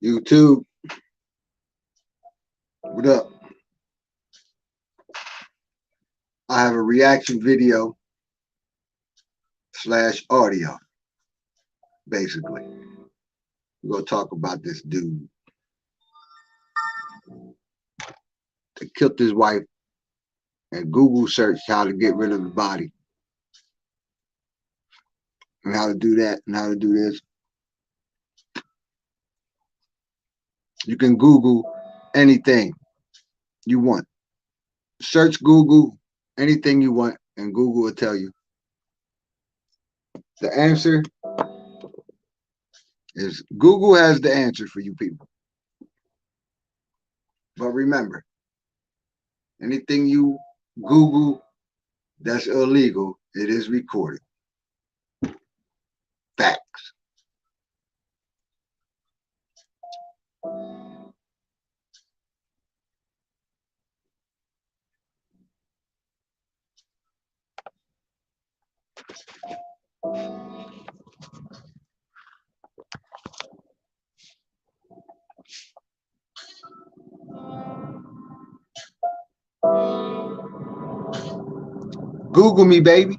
YouTube, what up? I have a reaction video slash audio, basically. We're going to talk about this dude that killed his wife and Google searched how to get rid of the body and how to do that and how to do this. You can Google anything you want. Search Google anything you want and Google will tell you. The answer is Google has the answer for you people. But remember, anything you Google that's illegal, it is recorded. Facts. Google me, baby.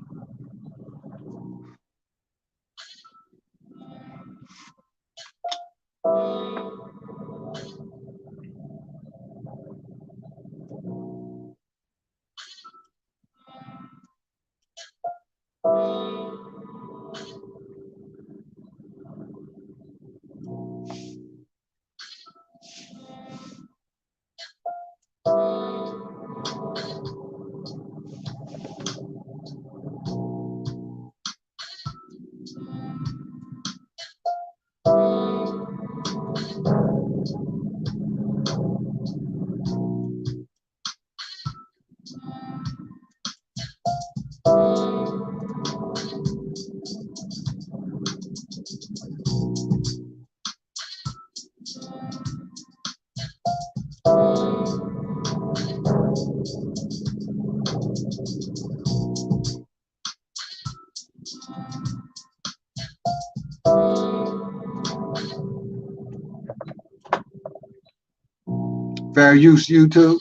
Fair use, YouTube.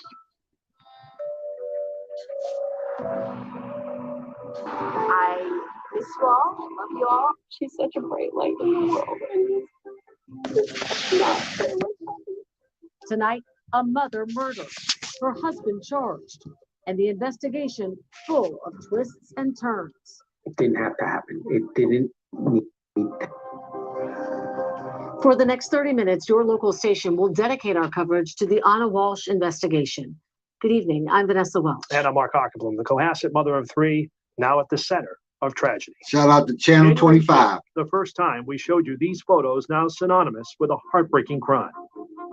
I miss you all, love you all. She's such a bright light in the world. Tonight, a mother murdered, her husband charged, and the investigation full of twists and turns. It didn't have to happen. It didn't need. For the next 30 minutes, your local station will dedicate our coverage to the Anna Walsh investigation. Good evening. I'm Vanessa Welch. And I'm Mark Ockerblum, the Cohasset mother of three, now at the center of tragedy. Shout out to Channel 25. The first time we showed you these photos now synonymous with a heartbreaking crime.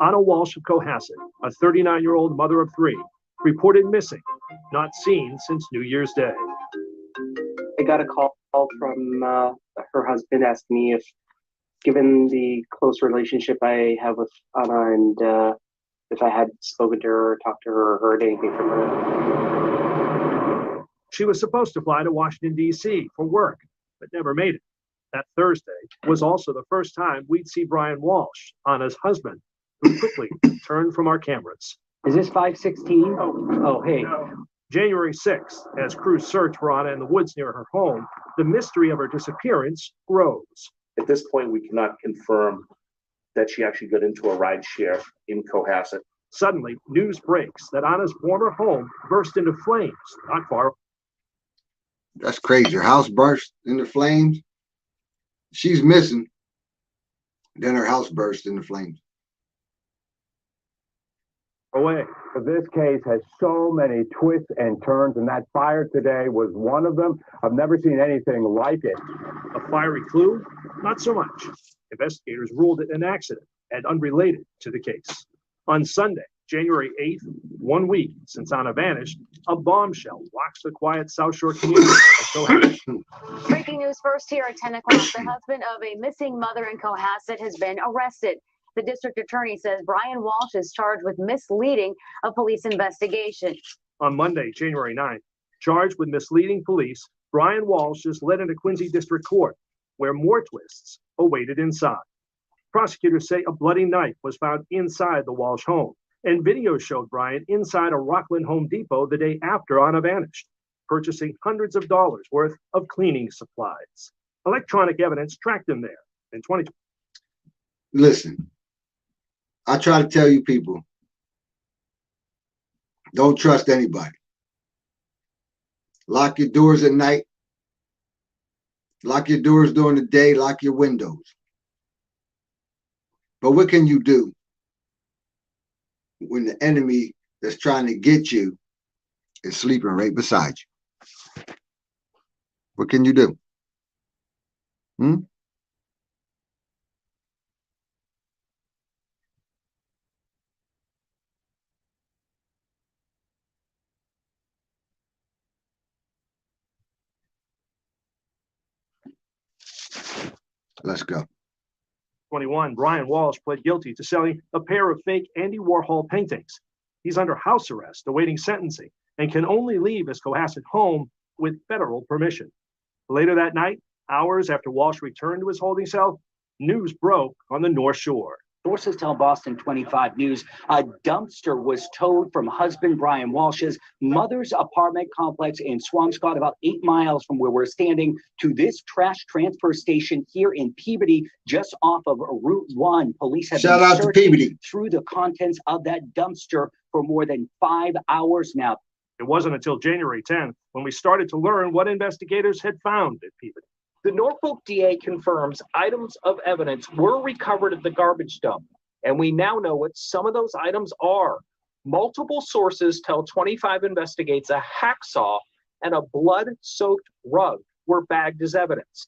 Anna Walsh of Cohasset, a 39-year-old mother of three, reported missing, not seen since New Year's Day. I got a call from her husband asking me if, given the close relationship I have with Anna, and if I had spoken to her or talked to her or heard anything from her. She was supposed to fly to Washington, D.C. for work, but never made it. That Thursday was also the first time we'd see Brian Walsh, Anna's husband, who quickly turned from our cameras. Is this 516? Oh, hey. No. January 6th, as crews searched for Anna in the woods near her home, the mystery of her disappearance grows. At this point, we cannot confirm that she actually got into a ride share in Cohasset. Suddenly, news breaks that Anna's former home burst into flames not far. That's crazy. Her house burst into flames. She's missing. Then her house burst into flames. Away. This case has so many twists and turns, and that fire today was one of them. I've never seen anything like it. A fiery clue? Not so much. Investigators ruled it an accident and unrelated to the case. On Sunday, January 8th, 1 week since Anna vanished, a bombshell rocks the quiet South Shore community of Cohasset. Breaking news first here at 10 o'clock. The husband of a missing mother in Cohasset has been arrested. The district attorney says Brian Walsh is charged with misleading a police investigation. On Monday, January 9th, charged with misleading police, Brian Walsh is led into Quincy District Court, where more twists awaited inside. Prosecutors say a bloody knife was found inside the Walsh home, and video showed Brian inside a Rockland Home Depot the day after Anna vanished, purchasing hundreds of dollars worth of cleaning supplies. Electronic evidence tracked him there in 2020. Listen, I try to tell you people, don't trust anybody. Lock your doors at night. Lock your doors during the day. Lock your windows. But what can you do when the enemy that's trying to get you is sleeping right beside you? What can you do? Let's go. 21, Brian Walsh pled guilty to selling a pair of fake Andy Warhol paintings. He's under house arrest, awaiting sentencing, and can only leave his Cohasset home with federal permission. Later that night, hours after Walsh returned to his holding cell, news broke on the North Shore. Sources tell Boston 25 News a dumpster was towed from husband Brian Walsh's mother's apartment complex in Swampscott, about 8 miles from where we're standing, to this trash transfer station here in Peabody, just off of Route 1. Police have Shout been out to searching Peabody through the contents of that dumpster for more than 5 hours now. It wasn't until January 10th when we started to learn what investigators had found at Peabody. The Norfolk DA confirms items of evidence were recovered at the garbage dump, and we now know what some of those items are. Multiple sources tell 25 Investigates a hacksaw and a blood-soaked rug were bagged as evidence.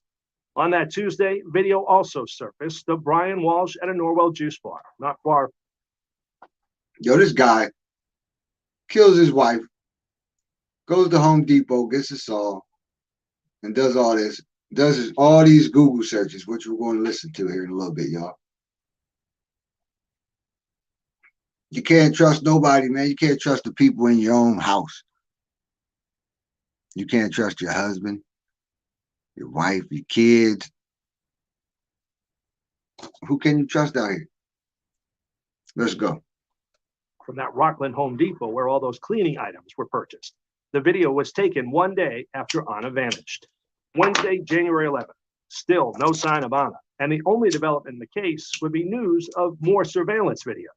On that Tuesday, video also surfaced of Brian Walsh at a Norwell juice bar, not far. Yo, this guy kills his wife, goes to Home Depot, gets a saw, and does all this. Does all these Google searches, which we're going to listen to here in a little bit, y'all. You can't trust nobody, man. You can't trust the people in your own house. You can't trust your husband, your wife, your kids. Who can you trust out here? Let's go. From that Rockland Home Depot where all those cleaning items were purchased. The video was taken one day after Anna vanished. Wednesday, January 11th. Still no sign of Anna. And the only development in the case would be news of more surveillance video.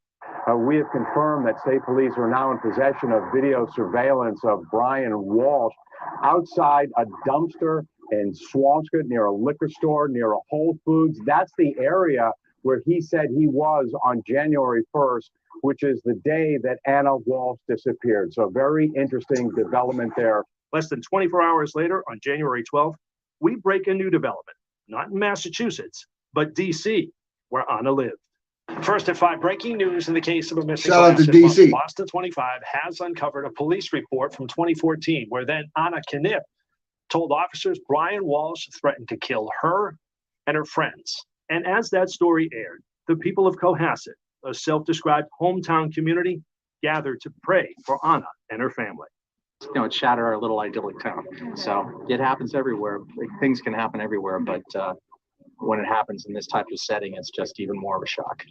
We have confirmed that state police are now in possession of video surveillance of Brian Walsh outside a dumpster in Swampscott near a liquor store, near a Whole Foods. That's the area where he said he was on January 1st, which is the day that Anna Walsh disappeared. So very interesting development there. Less than 24 hours later, on January 12th, we break a new development, not in Massachusetts, but D.C., where Anna lived. First at 5, breaking news in the case of a missing Shout out to Cohasset DC. mom. Boston 25 has uncovered a police report from 2014 where then Anna Knipp told officers Brian Walsh threatened to kill her and her friends. And as that story aired, the people of Cohasset, a self-described hometown community, gathered to pray for Anna and her family. You know, it shattered our little idyllic town. So it happens everywhere. Things can happen everywhere, but when it happens in this type of setting, it's just even more of a shock.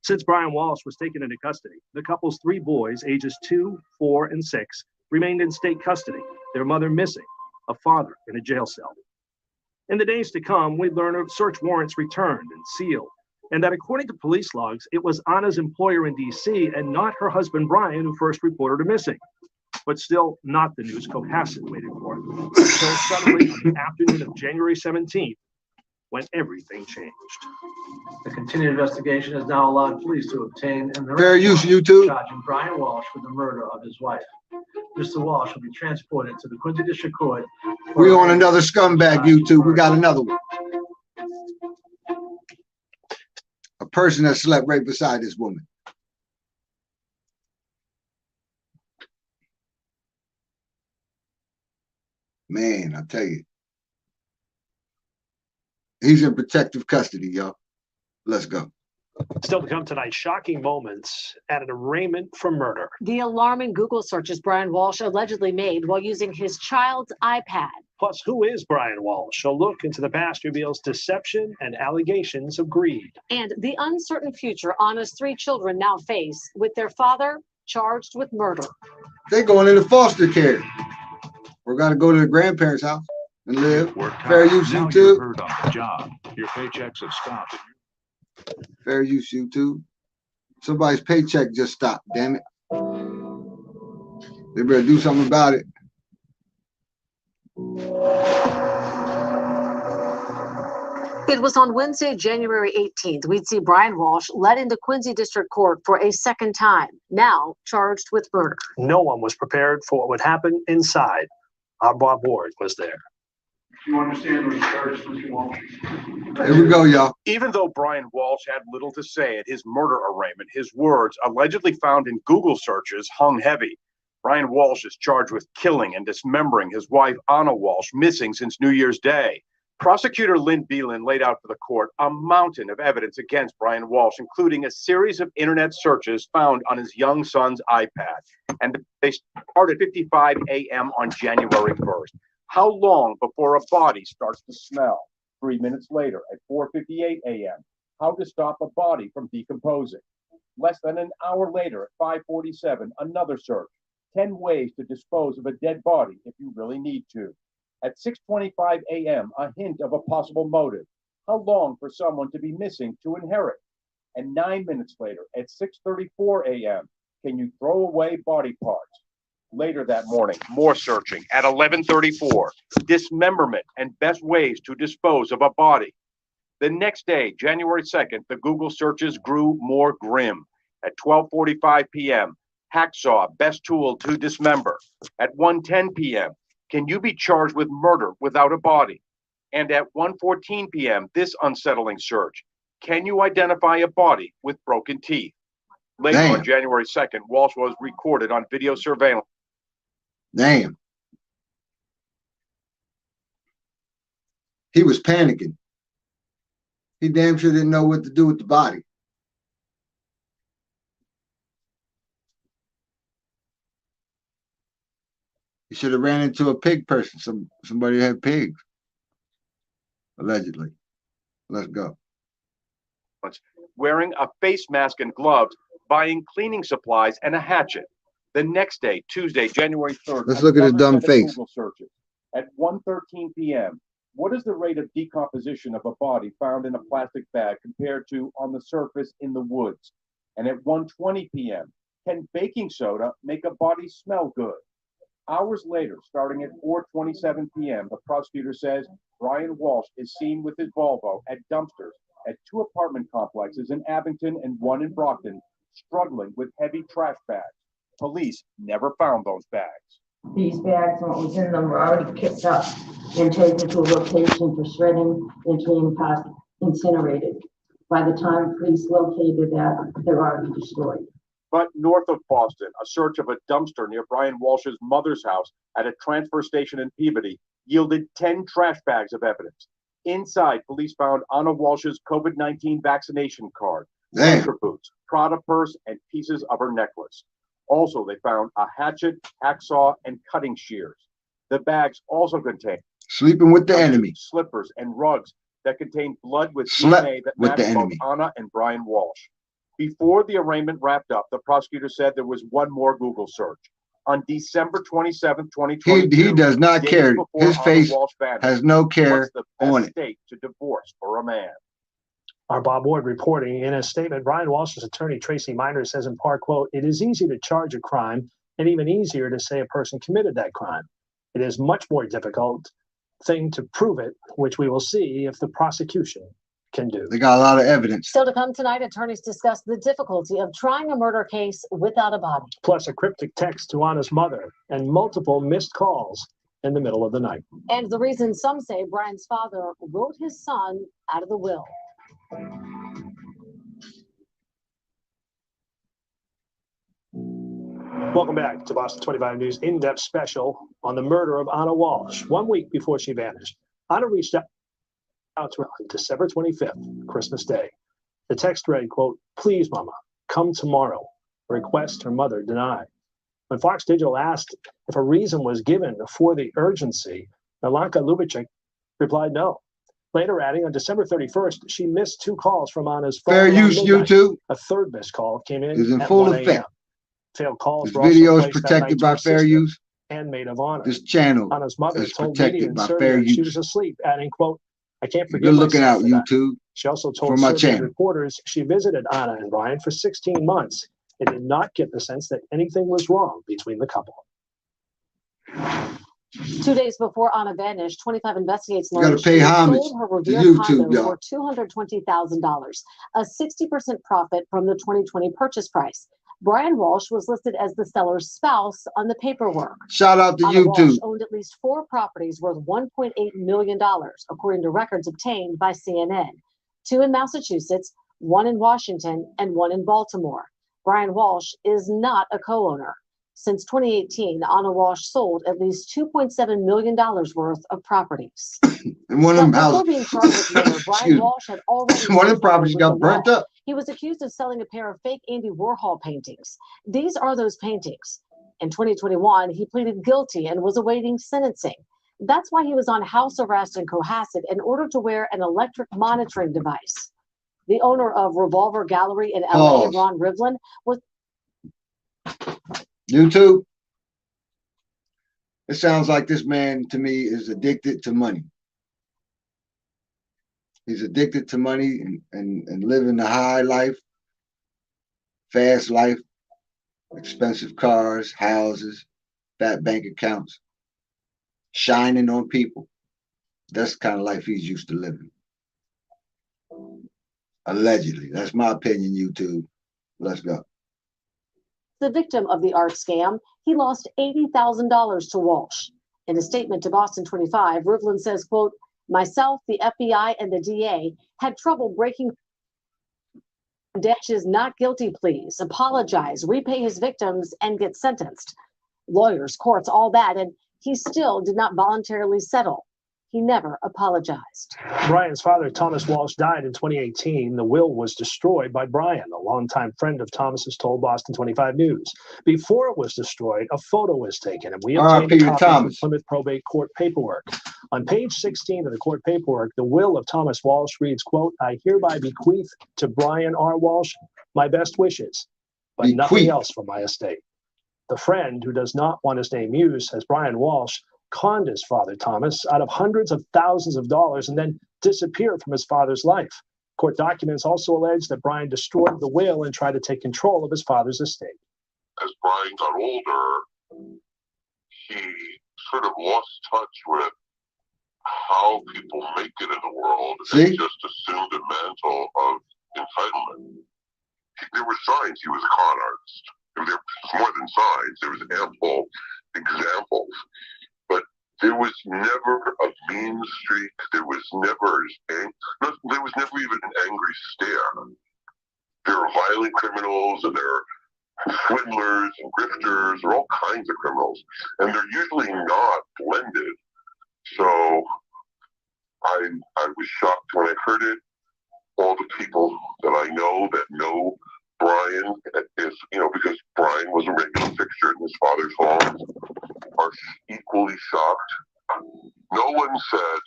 Since Brian Walsh was taken into custody, the couple's 3 boys, ages 2, 4, and 6, remained in state custody, their mother missing, a father in a jail cell. In the days to come, we'd learn of search warrants returned and sealed, and that according to police logs, it was Anna's employer in D.C. and not her husband Brian who first reported her missing. But still not the news Cohasset waited for. Until suddenly, on the afternoon of January 17th, when everything changed. The continued investigation has now allowed police to obtain and Fair use, YouTube. charging Brian Walsh with the murder of his wife. Mr. Walsh will be transported to the Quincy District Court. We on another scumbag, YouTube. We got another one. A person that slept right beside this woman. Man, I tell you. He's in protective custody, y'all. Let's go. Still to come tonight, shocking moments at an arraignment for murder. The alarming Google searches Brian Walsh allegedly made while using his child's iPad. Plus, who is Brian Walsh? A look into the past reveals deception and allegations of greed. And the uncertain future Anna's 3 children now face, with their father charged with murder. They're going into foster care. We're going to go to the grandparents' house and live. Fair use Now YouTube. you're hurt on the job. Your paychecks have stopped. Fair use YouTube. Somebody's paycheck just stopped, damn it. They better do something about it. It was on Wednesday, January 18th, we'd see Brian Walsh led into Quincy District Court for a second time, now charged with murder. No one was prepared for what would happen inside. Our Bob Ward was there. You understand those charges, Mr. Walsh? Here we go, y'all. Even though Brian Walsh had little to say at his murder arraignment, his words, allegedly found in Google searches, hung heavy. Brian Walsh is charged with killing and dismembering his wife, Anna Walsh, missing since New Year's Day. Prosecutor Lynn Beelan laid out for the court a mountain of evidence against Brian Walsh, including a series of internet searches found on his young son's iPad. And they started at 55 a.m. on January 1st. How long before a body starts to smell? 3 minutes later at 4:58 a.m. How to stop a body from decomposing? Less than an hour later at 5:47, another search. 10 ways to dispose of a dead body if you really need to. At 6:25 a.m., a hint of a possible motive. How long for someone to be missing to inherit? And 9 minutes later, at 6:34 a.m., can you throw away body parts? Later that morning, more searching. At 11:34, dismemberment and best ways to dispose of a body. The next day, January 2nd, the Google searches grew more grim. At 12:45 p.m., hacksaw, best tool to dismember. At 1:10 p.m., can you be charged with murder without a body? And at 1:14 p.m., this unsettling search. Can you identify a body with broken teeth? Later on January 2nd, Walsh was recorded on video surveillance. Damn. He was panicking. He damn sure didn't know what to do with the body. He should have ran into a pig person. Somebody who had pigs. Allegedly. Let's go. Wearing a face mask and gloves, buying cleaning supplies and a hatchet. The next day, Tuesday, January 3rd. Let's look at his dumb face. Google searches. At 1:13 p.m., what is the rate of decomposition of a body found in a plastic bag compared to on the surface in the woods? And at 1:20 p.m., can baking soda make a body smell good? Hours later, starting at 4:27 p.m., the prosecutor says Brian Walsh is seen with his Volvo at dumpsters at 2 apartment complexes in Abington and 1 in Brockton, struggling with heavy trash bags. Police never found those bags. These bags and what was in them were already picked up and taken to a location for shredding and being incinerated. By the time police located that, they're already destroyed. But north of Boston, a search of a dumpster near Brian Walsh's mother's house at a transfer station in Peabody yielded 10 trash bags of evidence. Inside, police found Anna Walsh's COVID-19 vaccination card, winter boots, Prada purse, and pieces of her necklace. Also, they found a hatchet, hacksaw, and cutting shears. The bags also contained sleeping with the enemy, slippers, and rugs that contained blood with Slept DNA that with the matched both enemy. Anna and Brian Walsh. Before the arraignment wrapped up, the prosecutor said there was one more Google search. On December 27, 2022, he does not days care. before His Anna face Walsh vanished, has no care what's the best on it. state to divorce for a man? Our Bob Ward reporting in a statement, Brian Walsh's attorney, Tracy Miner, says in part, quote, "It is easy to charge a crime and even easier to say a person committed that crime. It is much more difficult thing to prove it, which we will see if the prosecution can do." They got a lot of evidence. Still to come tonight, attorneys discuss the difficulty of trying a murder case without a body. Plus a cryptic text to Anna's mother and multiple missed calls in the middle of the night. And the reason some say Brian's father wrote his son out of the will. Welcome back to Boston 25 News in-depth special on the murder of Anna Walsh. 1 week before she vanished, Anna reached out to her on December 25th, Christmas Day. The text read, quote, "Please, Mama, come tomorrow." A request her mother denied. When Fox Digital asked if a reason was given for the urgency, Ilanka Lubitschek replied no. Later adding, on December 31st, she missed 2 calls from Anna's phone. Fair around use, midnight. YouTube A third missed call came in is in at full 1 a.m. effect. Failed calls This were also video is placed that protected night to by her fair sister use. and maid of honor. This channel Anna's mother is told media protected in by Serbia fair she use. was asleep, adding, quote, "I can't forgive Good looking myself out, for that." YouTube, She also for told my Serbian channel. reporters she visited Anna and Brian for 16 months and did not get the sense that anything was wrong between the couple. 2 days before Anna vanished, 25 Investigates You gotta learned pay she homage sold her to Revere YouTube, condo y'all. for $220,000, a 60% profit from the 2020 purchase price. Brian Walsh was listed as the seller's spouse on the paperwork. Shout out to Anna Walsh YouTube. owned at least 4 properties worth $1.8 million, according to records obtained by CNN. 2 in Massachusetts, 1 in Washington, and 1 in Baltimore. Brian Walsh is not a co-owner. Since 2018, Anna Walsh sold at least $2.7 million worth of properties. And one of them Before houses, being charged with murder, Brian excuse me, Walsh had already one of been the properties with the got burnt law. up. He was accused of selling a pair of fake Andy Warhol paintings. These are those paintings. In 2021, he pleaded guilty and was awaiting sentencing. That's why he was on house arrest in Cohasset in order to wear an electric monitoring device. The owner of Revolver Gallery in LA, Pause. Ron Rivlin, was YouTube. It sounds like this man to me is addicted to money. He's addicted to money and living the high life, fast life, expensive cars, houses, fat bank accounts, shining on people. That's the kind of life he's used to living. Allegedly. That's my opinion, YouTube. Let's go. the victim of the art scam. He lost $80,000 to Walsh. In a statement to Boston 25, Rivlin says, quote, "Myself, the FBI, and the DA had trouble breaking Dash's not guilty pleas, apologize, repay his victims, and get sentenced. Lawyers, courts, all that, and he still did not voluntarily settle. He never apologized." Brian's father, Thomas Walsh, died in 2018. The will was destroyed by Brian, a longtime friend of Thomas's, told Boston 25 News. Before it was destroyed, a photo was taken, and we obtained a copy of the Plymouth Probate Court paperwork. On page 16 of the court paperwork, the will of Thomas Walsh reads, quote, "I hereby bequeath to Brian R. Walsh my best wishes, but nothing else from my estate." The friend, who does not want his name used, says Brian Walsh conned his father, Thomas, out of hundreds of thousands of dollars and then disappeared from his father's life. Court documents also allege that Brian destroyed the will and tried to take control of his father's estate. As Brian got older, he sort of lost touch with how people make it in the world and just assumed a mantle of entitlement. There were signs he was a con artist. There was more than signs. There was ample examples. But there was never a mean streak. There was never even an angry stare. There are violent criminals and there are swindlers and grifters, or all kinds of criminals, and they're usually not blended. So I was shocked when I heard it. All the people that I know that know Brian is, because Brian was a regular fixture in his father's home, are equally shocked. No one said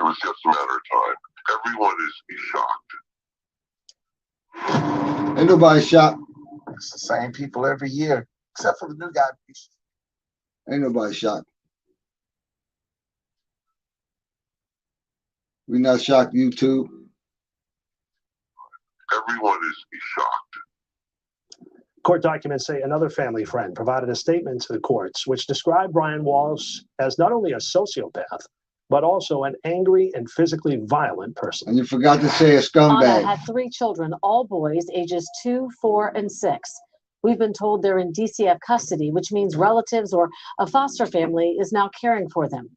it was just a matter of time. Everyone is shocked. Ain't nobody shocked. It's the same people every year, except for the new guy. Ain't nobody shocked. We not shocked, YouTube. Everyone is shocked. Court documents say another family friend provided a statement to the courts which described Brian Walsh as not only a sociopath, but also an angry and physically violent person. And you forgot to say a scumbag. Anna had 3 children, all boys, ages 2, 4, and 6. We've been told they're in DCF custody, which means relatives or a foster family is now caring for them.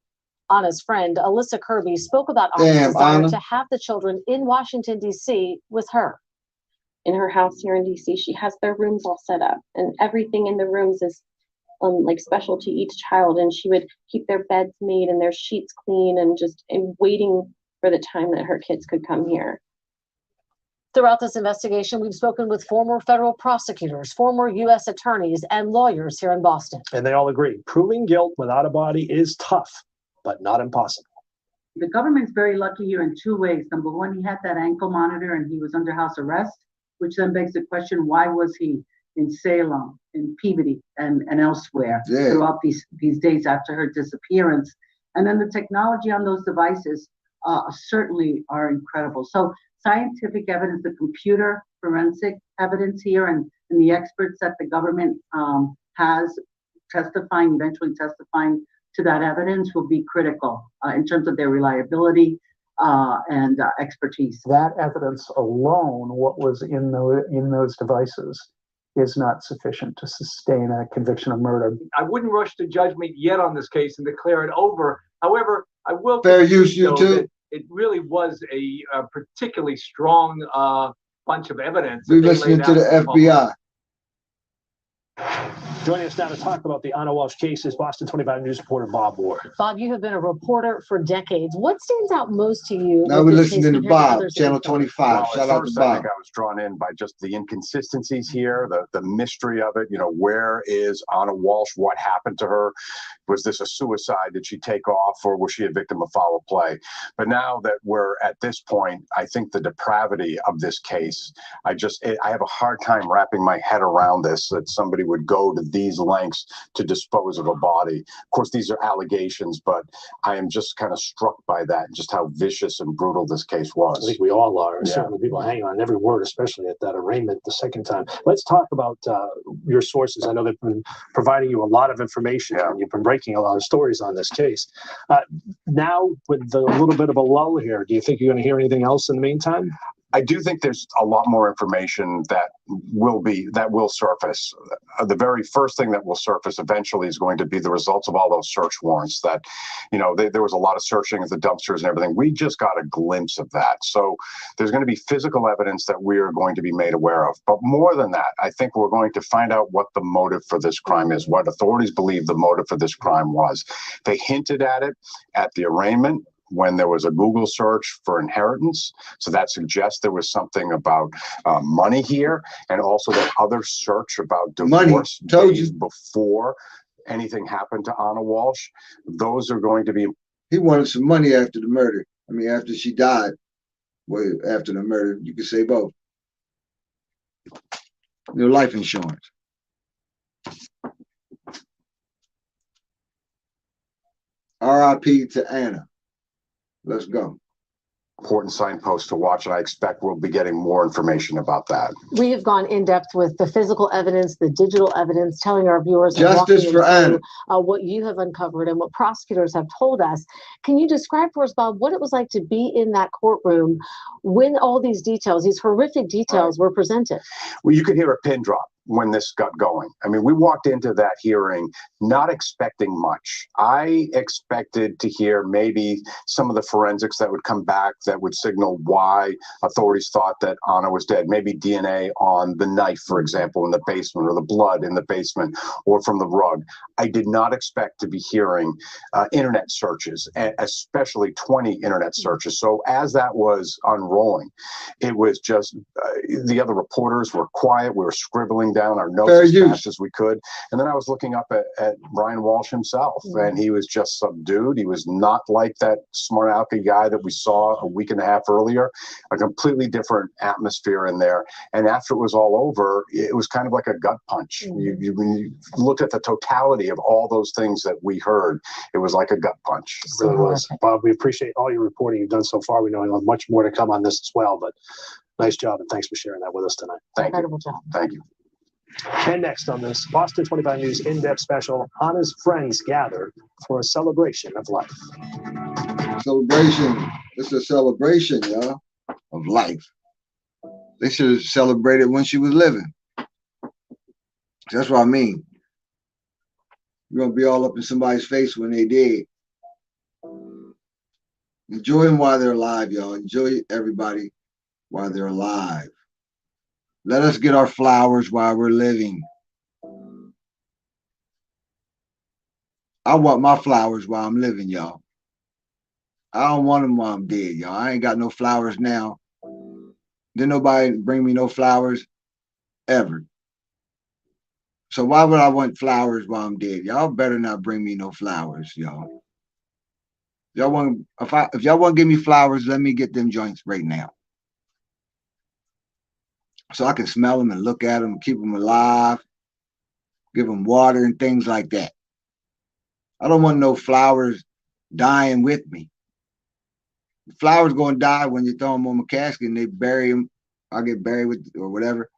Anna's friend, Alyssa Kirby, spoke about Anna's desire to have the children in Washington, D.C. with her. In her house here in DC, she has their rooms all set up, and everything in the rooms is like special to each child. And she would keep their beds made and their sheets clean, and just waiting for the time that her kids could come here. Throughout this investigation, we've spoken with former federal prosecutors, former U.S. attorneys, and lawyers here in Boston. And they all agree proving guilt without a body is tough. but not impossible. The government's very lucky here in two ways. Number one, he had that ankle monitor and he was under house arrest, which then begs the question, why was he in Salem, in Peabody, and elsewhere throughout these days after her disappearance? And then the technology on those devices certainly are incredible. So scientific evidence, the computer forensic evidence here, and the experts that the government has eventually testifying to that evidence will be critical in terms of their reliability and expertise. That evidence alone, what was in those devices, is not sufficient to sustain a conviction of murder. I wouldn't rush to judgment yet on this case and declare it over. However, I will fair use you too. It really was a particularly strong bunch of evidence. We're listening to the FBI. Joining us now to talk about the Anna Walsh case is Boston 25 News reporter Bob Ward. Bob, you have been a reporter for decades. What stands out most to you? Now we're listening to Bob, Channel 25. Shout out to Bob. I think I was drawn in by just the inconsistencies here, the mystery of it. You know, where is Anna Walsh? What happened to her? Was this a suicide? Did she take off, or was she a victim of foul play? But now that we're at this point, I think the depravity of this case, I have a hard time wrapping my head around this, that somebody would go to these lengths to dispose of a body. Of course, these are allegations, but I am just kind of struck by that, just how vicious and brutal this case was. I think we all are. Yeah. Certainly people hang on every word, especially at that arraignment the second time. Let's talk about your sources. I know they've been providing you a lot of information, and you've been breaking a lot of stories on this case. Now, with a little bit of a lull here, do you think you're going to hear anything else in the meantime? I do think there's a lot more information that will surface. The very first thing that will surface eventually is going to be the results of all those search warrants that, you know, there was a lot of searching of the dumpsters and everything. We just got a glimpse of that. So there's going to be physical evidence that we are going to be made aware of. But more than that, I think we're going to find out what the motive for this crime is, what authorities believe the motive for this crime was. They hinted at it at the arraignment, when there was a Google search for inheritance. So that suggests there was something about money here, and also that other search about divorce days before anything happened to Anna Walsh. Those are going to be... He wanted some money after the murder. I mean, after she died, well, after the murder, you could say both. Your life insurance. R.I.P. to Anna. Let's go. Important signpost to watch, and I expect we'll be getting more information about that. We have gone in depth with the physical evidence, the digital evidence, telling our viewers justice for Anna, what you have uncovered and what prosecutors have told us. Can you describe for us, Bob, what it was like to be in that courtroom when all these details, these horrific details, were presented? Well, you could hear a pin drop when this got going. I mean, we walked into that hearing not expecting much. I expected to hear maybe some of the forensics that would come back that would signal why authorities thought that Anna was dead. Maybe DNA on the knife, for example, in the basement, or the blood in the basement, or from the rug. I did not expect to be hearing internet searches, especially 20 internet searches. So as that was unrolling, it was just the other reporters were quiet. We were scribbling down our notes as fast as we could. And then I was looking up at Brian Walsh himself, and he was just subdued. He was not like that smart alecky guy that we saw a week and a half earlier. A completely different atmosphere in there. And after it was all over, it was kind of like a gut punch. When you looked at the totality of all those things that we heard, it was like a gut punch. It really was. Bob, we appreciate all your reporting you've done so far. We know you'll have much more to come on this as well, but nice job, and thanks for sharing that with us tonight. Incredible job. Thank you. And next on this Boston 25 News in-depth special, Anna's friends gather for a celebration of life. Celebration. It's a celebration, y'all, of life. They should have celebrated when she was living. That's what I mean. You're going to be all up in somebody's face when they dead. Enjoy them while they're alive, y'all. Enjoy everybody while they're alive. Let us get our flowers while we're living. I want my flowers while I'm living, y'all. I don't want them while I'm dead, y'all. I ain't got no flowers now. Didn't nobody bring me no flowers ever. So why would I want flowers while I'm dead? Y'all better not bring me no flowers, y'all. Y'all want if y'all want to give me flowers, let me get them joints right now, so I can smell them and look at them, keep them alive, give them water and things like that. I don't want no flowers dying with me. The flowers gonna die when you throw them on my casket and they bury them. I get buried with or whatever,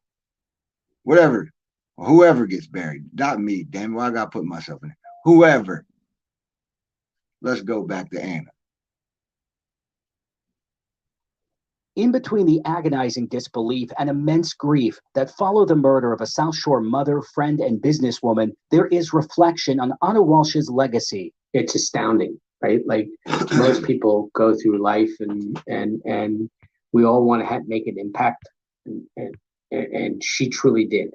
or whoever gets buried, not me. Damn, why I gotta put myself in it? Whoever. Let's go back to Anna. In between the agonizing disbelief and immense grief that follow the murder of a South Shore mother, friend, and businesswoman, there is reflection on Anna Walsh's legacy. It's astounding, right? Like most people go through life and we all want to make an impact, and she truly did,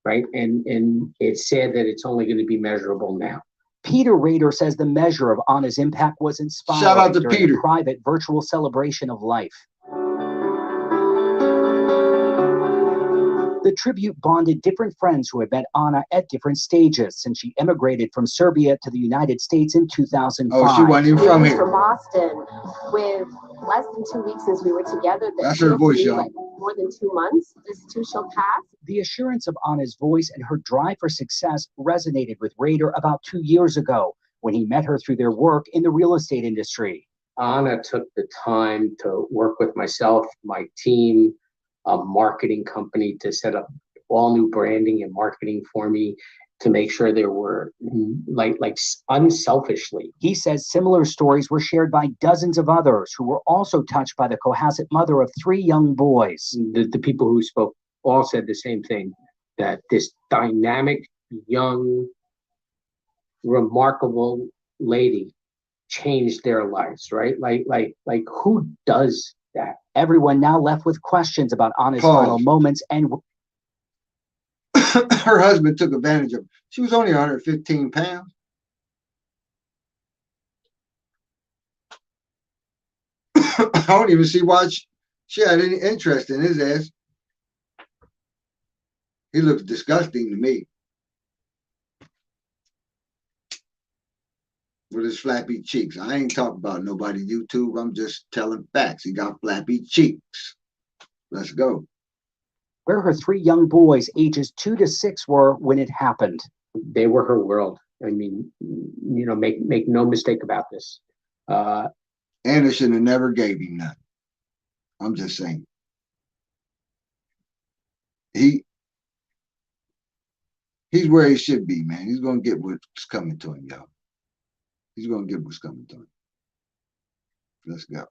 right? And it's sad that it's only going to be measurable now. Peter Rader says the measure of Anna's impact was inspiring. Shout out to during Peter. A private virtual celebration of life. The tribute bonded different friends who had met Anna at different stages since she emigrated from Serbia to the United States in 2005. Oh, she wasn't even from here. From Boston with less than 2 weeks since we were together. That's her voice, y'all. Like more than 2 months. This too shall pass. The assurance of Anna's voice and her drive for success resonated with Rader about 2 years ago when he met her through their work in the real estate industry. Anna took the time to work with myself, my team, a marketing company to set up all new branding and marketing for me to make sure there were like unselfishly. He says similar stories were shared by dozens of others who were also touched by the Cohasset mother of 3 young boys. The people who spoke all said the same thing, that this dynamic, young, remarkable lady changed their lives, right? Like who does that? Everyone now left with questions about Anna's final moments, and her husband took advantage of her. She was only 115 pounds. I don't even see why she had any interest in his ass. He looks disgusting to me. With his flappy cheeks. I ain't talking about nobody YouTube. I'm just telling facts. He got flappy cheeks. Let's go. Where her 3 young boys, ages 2 to 6, were when it happened. They were her world. I mean, you know, make no mistake about this. Anna should have never gave him nothing. I'm just saying. He's where he should be, man. He's gonna get what's coming to him, y'all. He's gonna get what's coming to him. Let's go.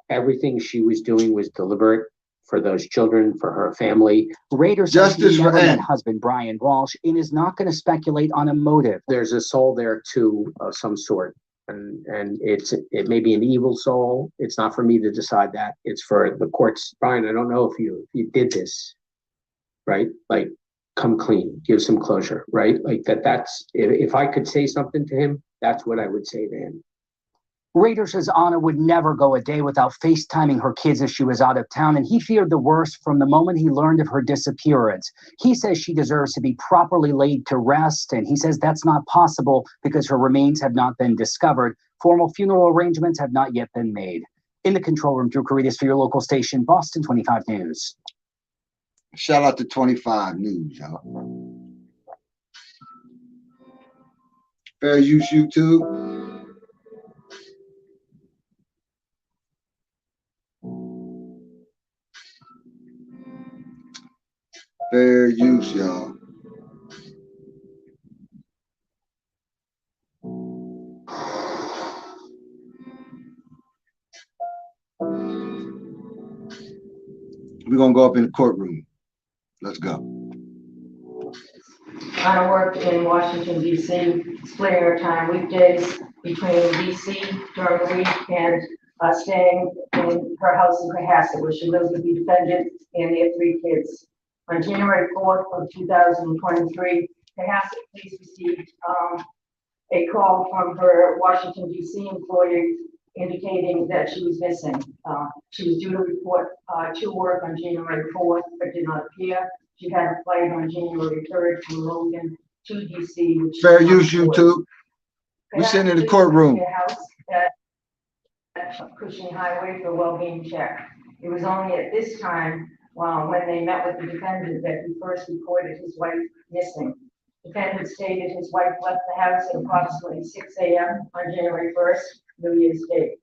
Everything she was doing was deliberate for those children, for her family. Rader says he never met husband Brian Walsh and is not going to speculate on a motive. There's a soul there too of some sort, and it may be an evil soul. It's not for me to decide that. It's for the courts. Brian, I don't know if you did this, right? Like, come clean, give some closure, right? Like that's if I could say something to him, that's what I would say to him. Rader says Anna would never go a day without FaceTiming her kids as she was out of town, and he feared the worst from the moment he learned of her disappearance. He says she deserves to be properly laid to rest, and he says that's not possible because her remains have not been discovered. Formal funeral arrangements have not yet been made. In the control room, Drew Caritas for your local station, Boston 25 News. Shout out to 25 News, y'all. Fair use YouTube. Fair use, y'all. We're gonna go up in the courtroom. Let's go. Anna worked in Washington, D.C., splitting her time weekdays between D.C. during the week and staying in her house in Cohasset, where she lives with the defendant and their 3 kids. On January 4th of 2023, Cohasset police received a call from her Washington, D.C. employer indicating that she was missing. She was due to report to work on January 4th, but did not appear. She had a flight on January 3rd from Logan to DC. Fair use, YouTube. We're sitting in the courtroom. Cushing Highway for well-being check. It was only at this time, when they met with the defendant, that he first reported his wife missing. Defendant stated his wife left the house at approximately 6 a.m. on January 1st, New Year's Day.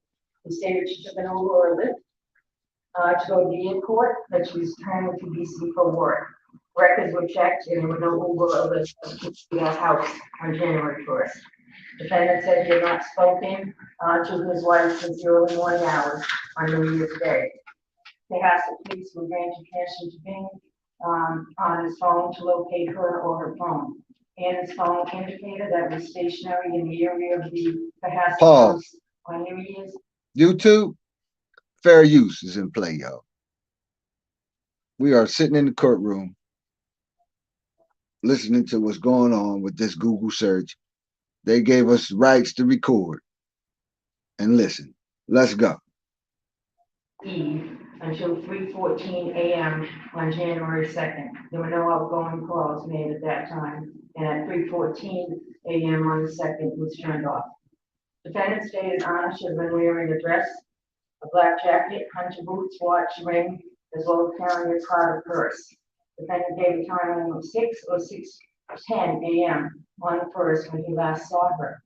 He stated she took an Uber or Lyft to go to the airport, that she was returning to DC for work. Records were checked and there were no Uber or Lyft to the house on January 1st. Defendant said he had not spoken to his wife since the early morning hours on New Year's Day. Cohasset police were granted permission to Bing on his phone to locate her or her phone. And his phone indicated that it was stationary in the area of the Cohasset house on New Year's. YouTube, fair use is in play, y'all. We are sitting in the courtroom listening to what's going on with this Google search. They gave us rights to record and listen. Let's go. Eve until 3:14 a.m. on January 2nd. There were no outgoing calls made at that time, and at 3:14 a.m. on the 2nd, it was turned off. Defendant stated Anna should have been wearing a dress, a black jacket, hunter boots, watch, ring, as well as carrying a card or purse. Defendant gave a time of 6 or 6:10 a.m. on the 1st when he last saw her.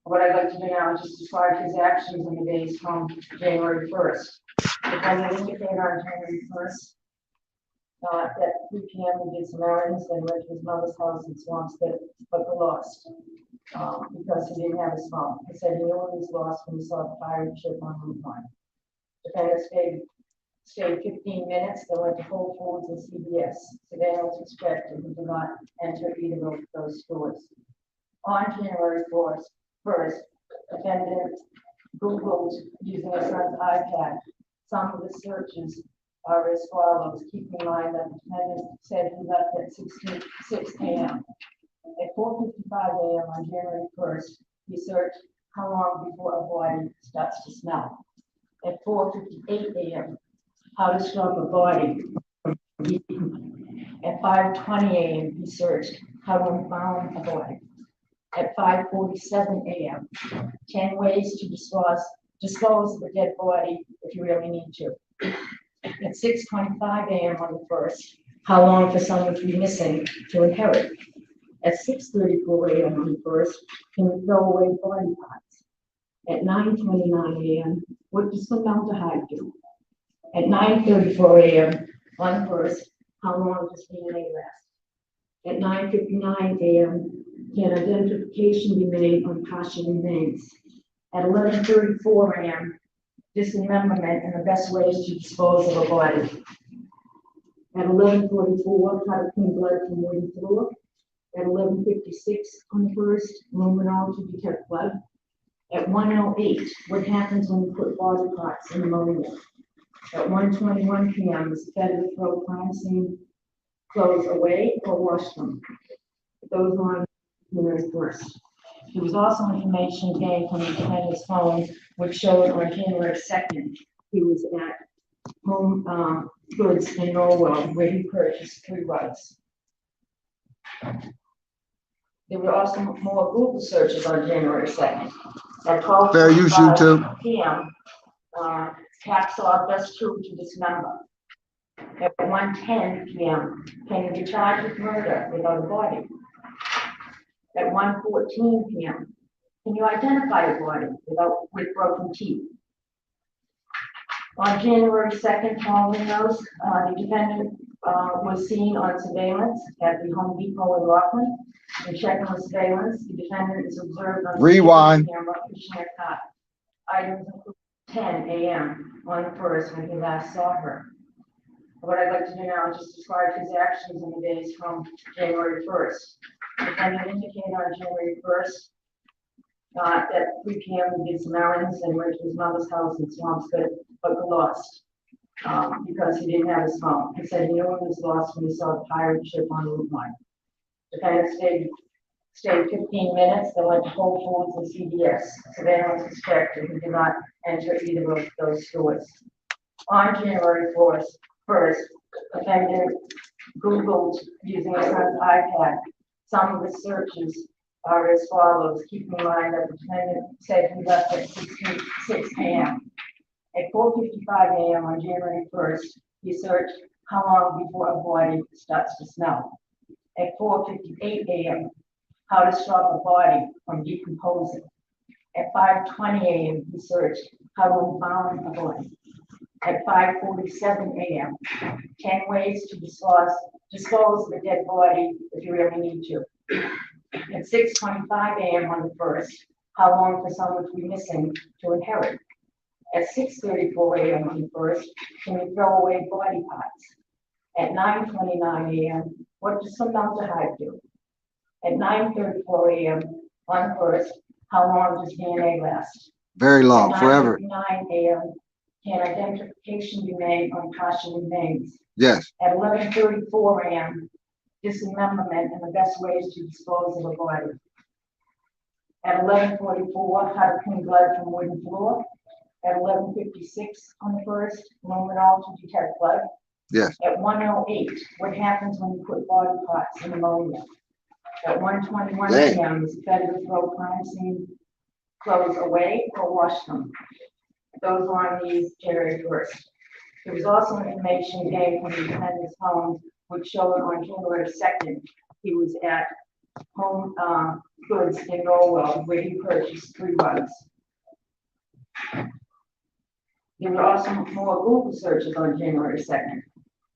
What I'd like to do now is just describe his actions in the days from January 1st. Defendant indicated on January 1st at 3 p.m. he did some errands and went to his mother's house in Swampscott, but got lost because he didn't have his phone. He said he knew he was lost when he saw the pirate ship on Route 1. Defendant stayed 15 minutes, then went to Whole Foods and CVS. Surveillance was checked and he did not enter either of those stores. On January 1st, defendant Googled using his son's iPad. Some of the searches are as follows. Keep in mind that the defendant said he left at 6 a.m. At 4:55 a.m. on January 1st, he searched how long before a body starts to smell. At 4:58 a.m., how to scrub a body. At 5:20 a.m., he searched how to embalm a body. At 5:47 a.m., 10 ways to dispose of a dead body if you really need to. At 6:25 a.m. on the 1st, how long for someone to be missing to inherit. At 6:34 a.m. on the 1st, can you throw away body parts? At 9:29 a.m., what does formaldehyde do? At 9:34 a.m. on the 1st, how long does DNA last? At 9:59 a.m., can identification be made on partial remains? At 11:34 a.m., dismemberment and the best ways to dispose of a body. At 11:44, how to clean blood from wooden floor. At 11:56 on the 1st, luminol to detect blood. At 1:08, what happens when you put body parts in ammonia? At 1:21 p.m., is it better to throw crime scene clothes away or wash them? Those on January 1st. There was also information gained from the defendant's phone, which showed on January 2nd, he was at Home Goods in Norwell, where he purchased 3 rugs. There were also more Google searches on January 2nd. At 12:05 p.m., Capsaw best tool to dismember. At 1:10 p.m., can you be charged with murder without a body? At 1:14 p.m., can you identify a body with broken teeth? On January 2nd, following those, the defendant was seen on surveillance at the Home Depot in Rockland. In checking the surveillance, the defendant is observed on Rewind. camera pushing a car. Items include 10 a.m. on the 1st when he last saw her. What I'd like to do now is just describe his actions in the days from January 1st. The defendant indicated on January 1st at 3 p.m. he did some errands and went to his mother's house in Swampscott, but got lost because he didn't have his phone. He said he knew he was lost when he saw the pirate ship on Route 1. The defendant stayed 15 minutes, then went to Whole Foods and CVS. Surveillance was checked and he did not enter either of those stores. On January 1st, defendant Googled using his son's iPad. Some of the searches are as follows. Keep in mind that the defendant said he left at 6 a.m. At 4:55 a.m. on January 1st, he searched how long before a body starts to smell. At 4:58 a.m., how to stop a body from decomposing. At 5:20 a.m., he searched how to embalm a body. At 5:47 a.m., 10 ways to dispose of a dead body if you really need to. At 6:25 a.m. on the 1st, how long for someone to be missing to inherit. At 6:34 a.m. on the 1st, can you throw away body parts? At 9:29 a.m., what does formaldehyde do? At 9:34 a.m. on the 1st, how long does DNA last? Very long, At forever. 9:59 a.m., can identification be made on partial remains? Yes. At 11:34 a.m., dismemberment and the best ways to dispose of a body. At 11:44, how to clean blood from wooden floor. At 11:56 on the 1st, luminol to detect blood. Yes. At 1:08, what happens when you put body parts in ammonia? At 1:21 p.m., is it better to throw crime scene clothes away or wash them? Those were on these January 1st. There was also information gained from the defendant's home, which showed on January 2nd, he was at Home Goods in Norwell, where he purchased 3 rugs. There were also more Google searches on January 2nd.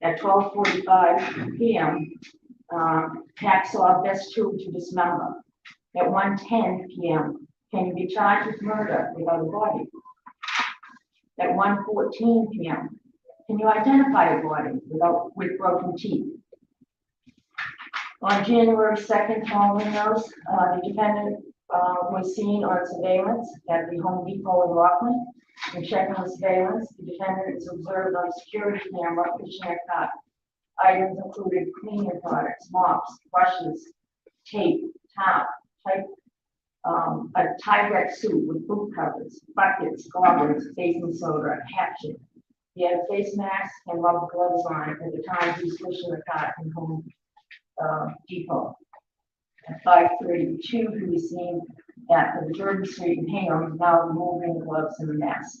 At 12:45 p.m., hacksaw best tool to dismember. At 1:10 p.m., can you be charged with murder without a body? At 1:14 p.m., can you identify a body with broken teeth? On January 2nd, following those, the defendant was seen on surveillance at the Home Depot in Rockland. In checking the surveillance, the defendant is observed on a security camera fishing a car. Items included cleaning products, mops, brushes, tape, towel, a Tyvek suit with boot covers, buckets, goggles, baking soda, a hatchet. He had a face mask and rubber gloves on at the time he was fishing the car in Home Depot. At 5:32, he was seen at the Jordan Street in Hingham, now removing the gloves and the mask.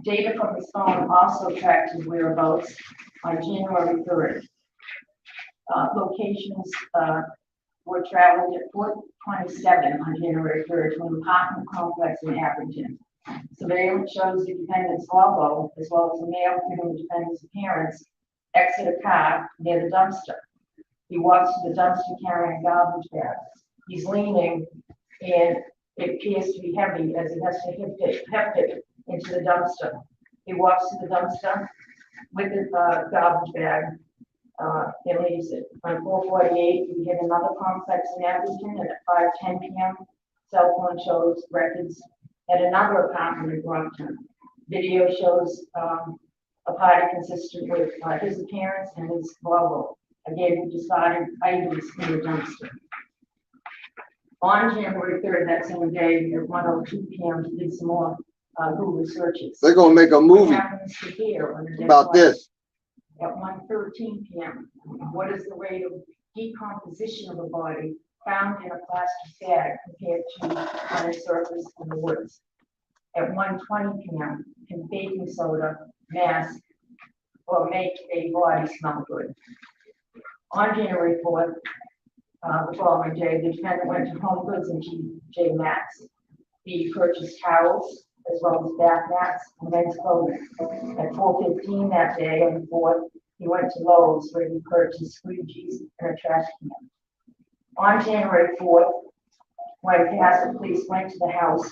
Data from his phone also tracked his whereabouts on January 3rd. Locations were traveled at 4:27 on January 3rd to an apartment complex in Abington. Surveillance shows the defendant's elbow, as well as a male giving the defendant's appearance, exit a car near the dumpster. He walks to the dumpster carrying a garbage bag. He's leaning, and it appears to be heavy as he has to heft it into the dumpster. He walks to the dumpster with the garbage bag and leaves it. On 4:48, we hit another complex in Abington, and at 5:10 p.m., cell phone shows records at another apartment in Brompton. Video shows a party consistent with his appearance and his Volvo. Again, we decided items in the dumpster. On January 3rd, that same day, at 1:02 p.m., he did some more Google searches. They're gonna make a movie about this. At 1:13 p.m., what is the rate of decomposition of a body found in a plastic bag compared to on a surface in the woods? At 1:20 p.m., can baking soda mask or make a body smell good? On January 4th, the following day, the defendant went to Home Goods and TJ Maxx. He purchased towels as well as bath mats and men's clothing. At 4:15 that day on the 4th, he went to Lowe's where he purchased squeegees and a trash can. On January 4th, when Castle Police went to the house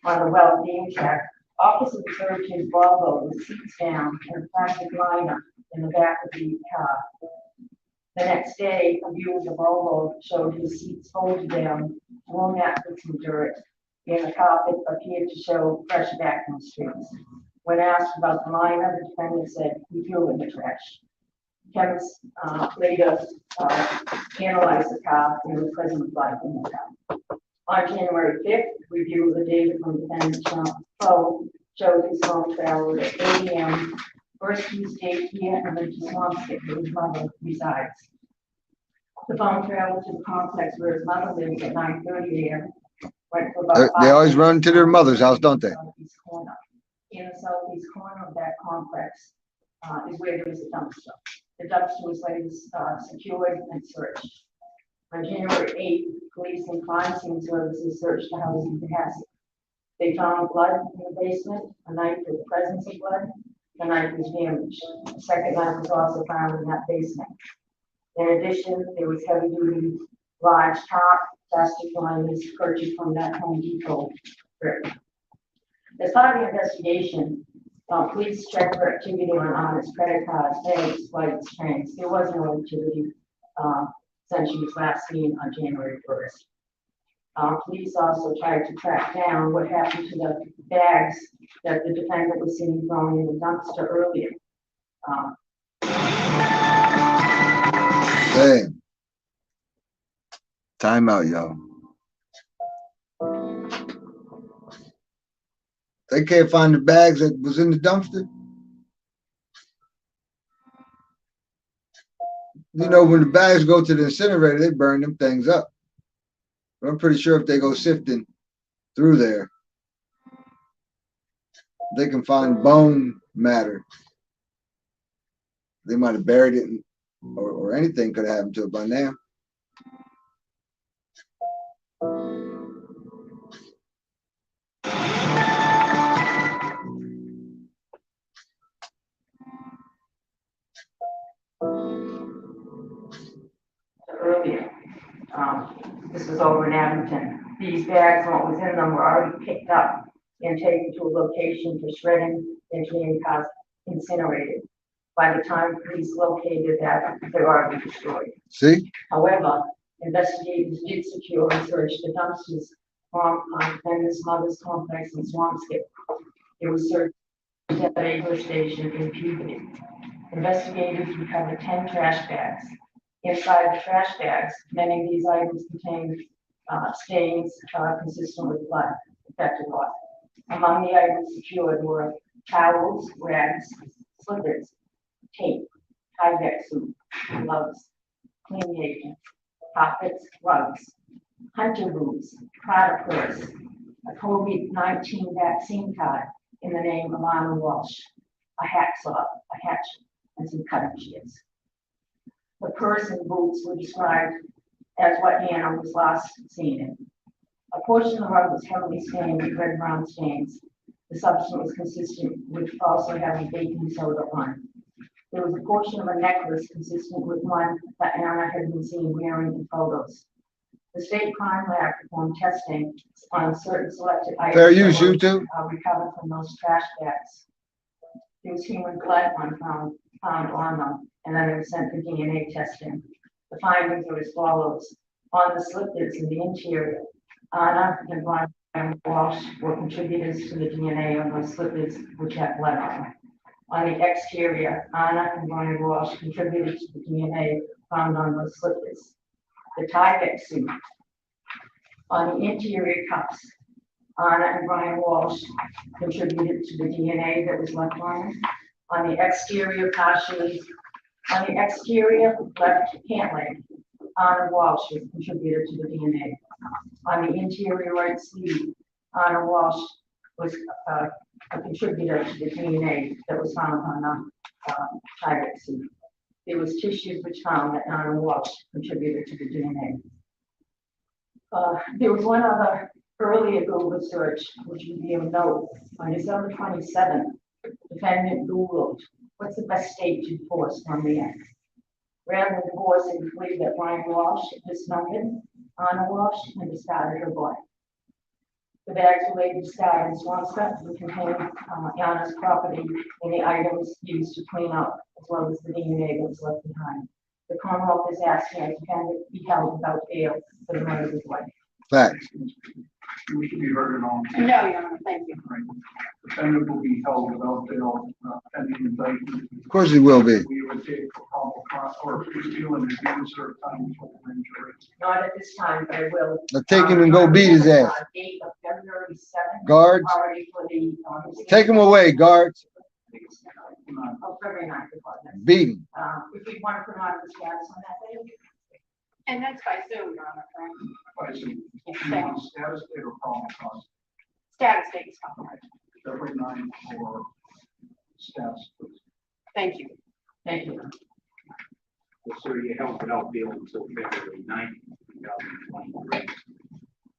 on the well-being check, officers observed his Volvo with seats down and a plastic liner in the back of the car. The next day, a view of the Volvo showed his seats folded down, worn out with some dirt, and the carpet appeared to show fresh vacuum streaks. When asked about the liner, the defendant said he threw it in the trash. Chemists later analyzed the car and the presence of blood in the car. On January 5th, review of the data from the defendant's phone showed his phone traveled at 8 a.m. First he stayed here and then to Swampscott, where his mother resides. The phone traveled to the complex where his mother lives at 9:30 a.m. Went to They about they always 5 run to their mother's house, don't they? southeast corner. In the southeast corner of that complex is where there was a dumpster. The dumpster was later secured and searched. On January 8th, police and crime scene services searched the house in Cohasset. They found blood in the basement, a knife with the presence of blood. The knife was damaged. A second knife was also found in that basement. In addition, there was heavy-duty large top plastic liners purchased from that Home Depot strip. As part of the investigation, police checked for activity on its credit cards, banks, flights, trains. There was no activity since she was last seen on January 1st. Police also tried to track down what happened to the bags that the defendant was seen throwing in the dumpster earlier. Damn. Time out, y'all. They can't find the bags that was in the dumpster. You know, when the bags go to the incinerator, they burn them things up. But I'm pretty sure if they go sifting through there, they can find bone matter. They might have buried it, or anything could have happened to it by now. Earlier, this was over in Abington. These bags and what was in them were already picked up and taken to a location for shredding and being incinerated. By the time police located that, they were already destroyed. See? However, investigators did secure and search the dumpsters from Defendant's Mother's Complex in Swampscott. It was searched at the English station in Peabody. Investigators recovered 10 trash bags. Inside the trash bags, many of these items contained stains consistent with blood, affected blood. Among the items secured were towels, rags, slippers, tape, Tyvek suit, gloves, cleaning agent, pockets, rugs, hunter boots, Prada purse, a COVID-19 vaccine card in the name of Anna Walsh, a hacksaw, a hatchet, and some cutting shears. The purse and boots were described as what Anna was last seen in. A portion of the rug was heavily stained with red-brown stains. The substance was consistent with also having baking soda on. There was a portion of a necklace consistent with one that Anna had been seen wearing in photos. The state crime lab performed testing on certain selected items Fair use, you too. recovered from those trash bags. There was human blood found on them, and then it was sent for DNA testing. The findings were as follows. On the slippers in the interior, Anna and Brian Walsh were contributors to the DNA on those slippers which had blood on them. On the exterior, Anna and Brian Walsh contributed to the DNA found on those slippers. The Tyvek suit. On the interior cuffs, Anna and Brian Walsh contributed to the DNA that was left on them. On the exterior left pant leg, Anna Walsh was contributed to the DNA. On the interior right sleeve, Anna Walsh was a contributor to the DNA that was found on the Tyvek suit. There was tissues which found that Anna Walsh contributed to the DNA. There was one other earlier Google search, which would be of note. On December 27th, defendant Googled, what's the best state to divorce from the ex? Rather than divorce, it believed that Brian Walsh dismembered Anna Walsh and discarded her body. The bags were later discarded in Swampscott and contained Anna's property and the items used to clean up, as well as the DNA that was left behind. The Commonwealth is asking that the defendant be held without bail for the murder of his wife. Facts. We should be heard at all. No, Your Honor, thank you. Defendant will be held without bail pending indictment. Of course he will be. We would take for probable cause or if we feel and review certain time before the grand jury. Not at this time, but I will. Now take him and go beat his ass. Date of February 7th. Guards. Already for the. Take him away, guards. Oh, February 9th. Beat him. If we want to put on the status on that day. And that's by Zoom, Your Honor, correct? By Zoom. Yes, You thank want you. status date or problem cause? Status date is fine. February 9th for status, please. Thank you. Thank you. So you held without bill until February 9th, 2023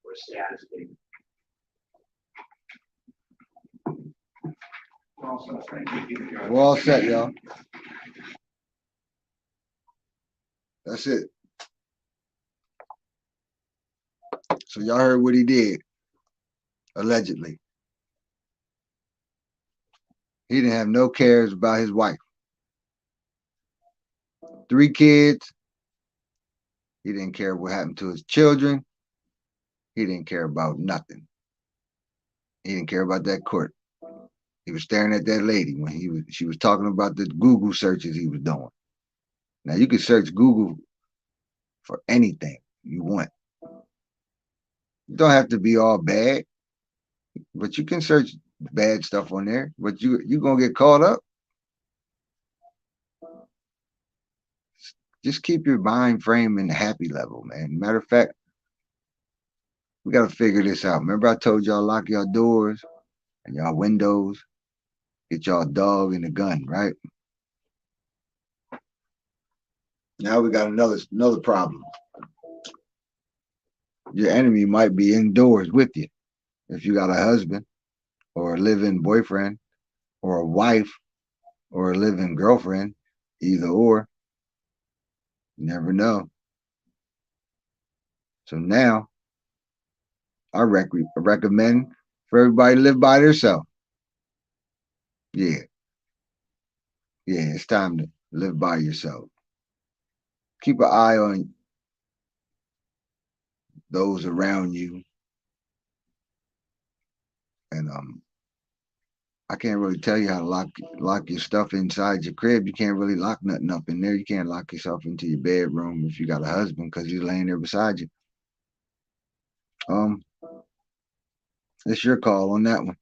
for a status date. We're all set. Thank you. We're all set, y'all. That's it. So y'all heard what he did, allegedly. He didn't have no cares about his wife. 3 kids. He didn't care what happened to his children. He didn't care about nothing. He didn't care about that court. He was staring at that lady when she was talking about the Google searches he was doing. Now you can search Google for anything you want. You don't have to be all bad, but you can search bad stuff on there, but you're gonna get caught up. Just keep your mind frame in the happy level, man. Matter of fact, we got to figure this out. Remember I told y'all lock y'all doors and y'all windows, get y'all a dog and a gun, right? Now we got another problem. Your enemy might be indoors with you. If you got a husband or a live-in boyfriend or a wife or a live-in girlfriend, either or, you never know. So now I recommend for everybody to live by themselves. Yeah. Yeah, it's time to live by yourself. Keep an eye on those around you. And I can't really tell you how to lock your stuff inside your crib. You can't really lock nothing up in there. You can't lock yourself into your bedroom if you got a husband because he's laying there beside you. It's your call on that one.